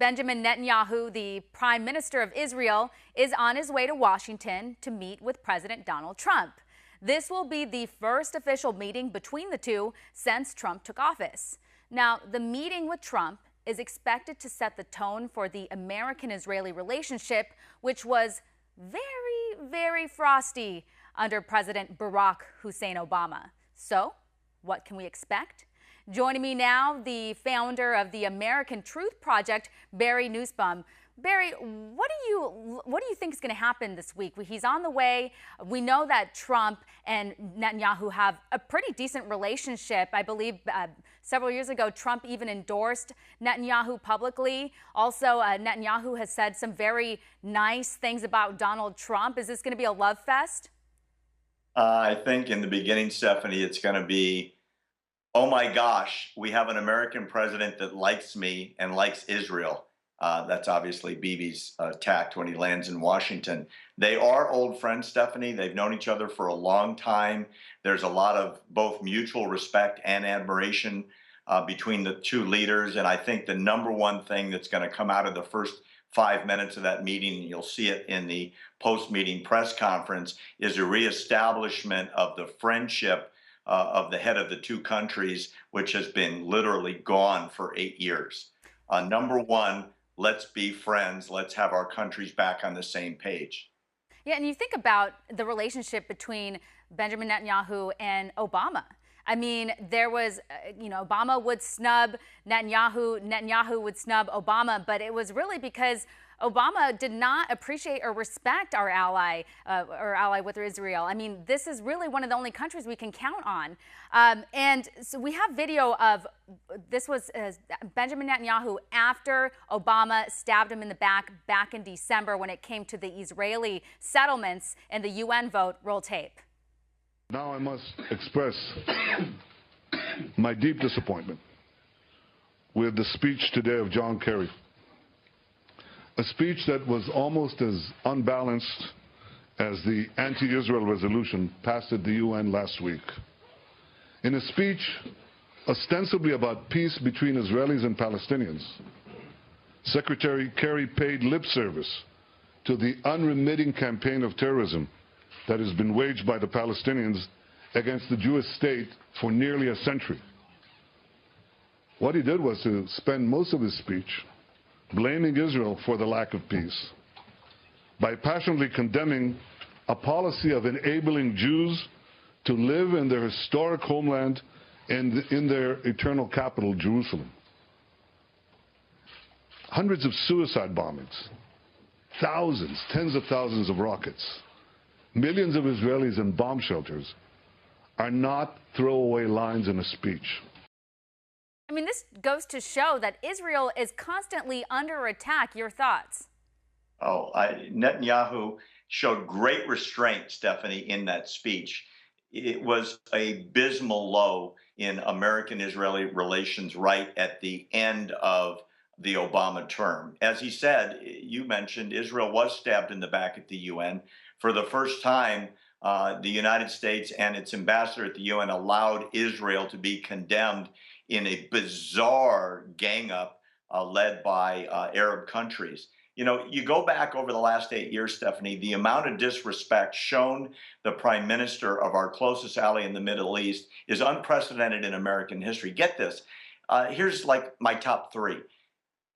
Benjamin Netanyahu, the Prime Minister of Israel, is on his way to Washington to meet with President Donald Trump. This will be the first official meeting between the two since Trump took office. Now, the meeting with Trump is expected to set the tone for the American-Israeli relationship, which was very frosty under President Barack Hussein Obama. So, what can we expect? Joining me now, the founder of the American Truth Project, Barry Nussbaum. Barry, what do you think is going to happen this week? He's on the way. We know that Trump and Netanyahu have a pretty decent relationship. I believe several years ago, Trump even endorsed Netanyahu publicly. Also, Netanyahu has said some very nice things about Donald Trump. Is this going to be a love fest? I think in the beginning, Stephanie, it's going to be, oh my gosh, we have an American president that likes me and likes Israel. That's obviously Bibi's tact when he lands in Washington. They are old friends, Stephanie. They've known each other for a long time. There's a lot of both mutual respect and admiration between the two leaders. And I think the number one thing that's going to come out of the first 5 minutes of that meeting, and you'll see it in the post-meeting press conference, is a reestablishment of the friendship of the head of the two countries, which has been literally gone for 8 years. Number one, let's be friends. Let's have our countries back on the same page. Yeah, and you think about the relationship between Benjamin Netanyahu and Obama. I mean, there was, Obama would snub Netanyahu, Netanyahu would snub Obama, but it was really because Obama did not appreciate or respect our ally with Israel. I mean, this is really one of the only countries we can count on. And so we have video of, this was Benjamin Netanyahu after Obama stabbed him in the back in December when it came to the Israeli settlements and the UN vote. Roll tape. Now I must express my deep disappointment with the speech today of John Kerry. A speech that was almost as unbalanced as the anti-Israel resolution passed at the UN last week. In a speech ostensibly about peace between Israelis and Palestinians, Secretary Kerry paid lip service to the unremitting campaign of terrorism that has been waged by the Palestinians against the Jewish state for nearly a century. What he did was to spend most of his speech blaming Israel for the lack of peace by passionately condemning a policy of enabling Jews to live in their historic homeland and in their eternal capital, Jerusalem. Hundreds of suicide bombings, thousands, tens of thousands of rockets, millions of Israelis in bomb shelters are not throwaway lines in a speech. I mean, this goes to show that Israel is constantly under attack. Your thoughts? Netanyahu showed great restraint, Stephanie, in that speech. It was a abysmal low in American-Israeli relations right at the end of the Obama term. As he said, you mentioned, Israel was stabbed in the back at the UN. For the first time, the United States and its ambassador at the UN allowed Israel to be condemned in a bizarre gang-up led by Arab countries. You know, you go back over the last 8 years, Stephanie, the amount of disrespect shown the prime minister of our closest ally in the Middle East is unprecedented in American history. Get this. Here's like my top three.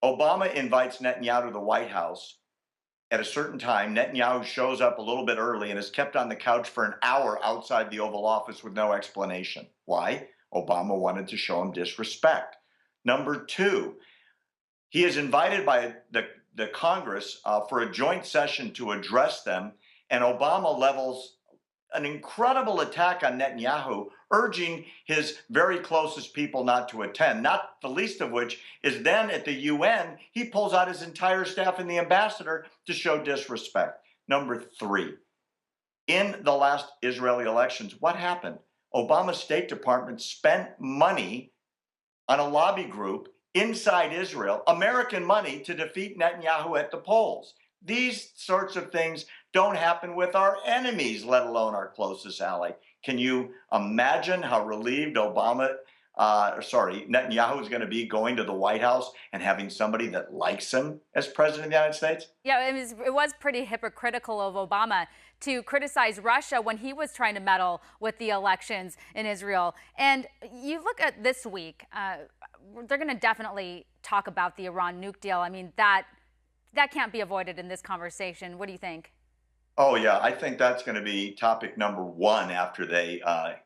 Obama invites Netanyahu to the White House at a certain time. Netanyahu shows up a little bit early and is kept on the couch for an hour outside the Oval Office with no explanation. Why? Obama wanted to show him disrespect. Number two, he is invited by the Congress for a joint session to address them, and Obama levels an incredible attack on Netanyahu, urging his very closest people not to attend, not the least of which is then at the UN, he pulls out his entire staff and the ambassador to show disrespect. Number three, in the last Israeli elections, what happened? Obama's State Department spent money on a lobby group inside Israel, American money, to defeat Netanyahu at the polls. These sorts of things don't happen with our enemies, let alone our closest ally. Can you imagine how relieved Obama Netanyahu is going to be going to the White House and having somebody that likes him as president of the United States? Yeah, it was pretty hypocritical of Obama to criticize Russia when he was trying to meddle with the elections in Israel. And you look at this week, they're going to definitely talk about the Iran nuke deal. I mean, that can't be avoided in this conversation. What do you think? Oh, yeah, I think that's going to be topic number one after they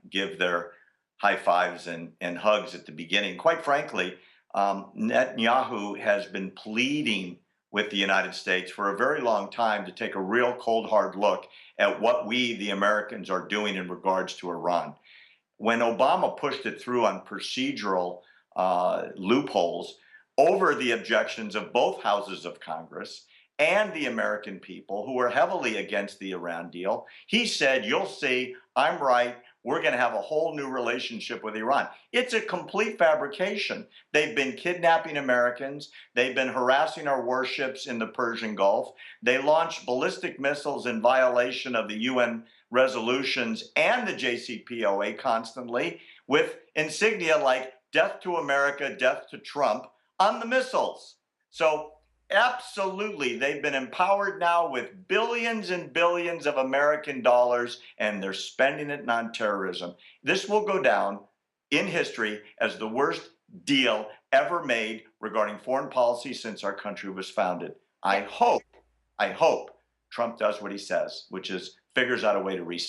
give their high fives and hugs at the beginning. Quite frankly, Netanyahu has been pleading with the United States for a very long time to take a real cold, hard look at what we, the Americans, are doing in regards to Iran. When Obama pushed it through on procedural loopholes over the objections of both houses of Congress and the American people who were heavily against the Iran deal, he said, "You'll see, I'm right. We're going to have a whole new relationship with Iran." It's a complete fabrication. They've been kidnapping Americans. They've been harassing our warships in the Persian Gulf. They launched ballistic missiles in violation of the UN resolutions and the JCPOA constantly, with insignia like "Death to America, Death to Trump" on the missiles. So absolutely, they've been empowered now with billions and billions of American dollars, and they're spending it on terrorism. This will go down in history as the worst deal ever made regarding foreign policy since our country was founded. I hope Trump does what he says, which is figures out a way to reset.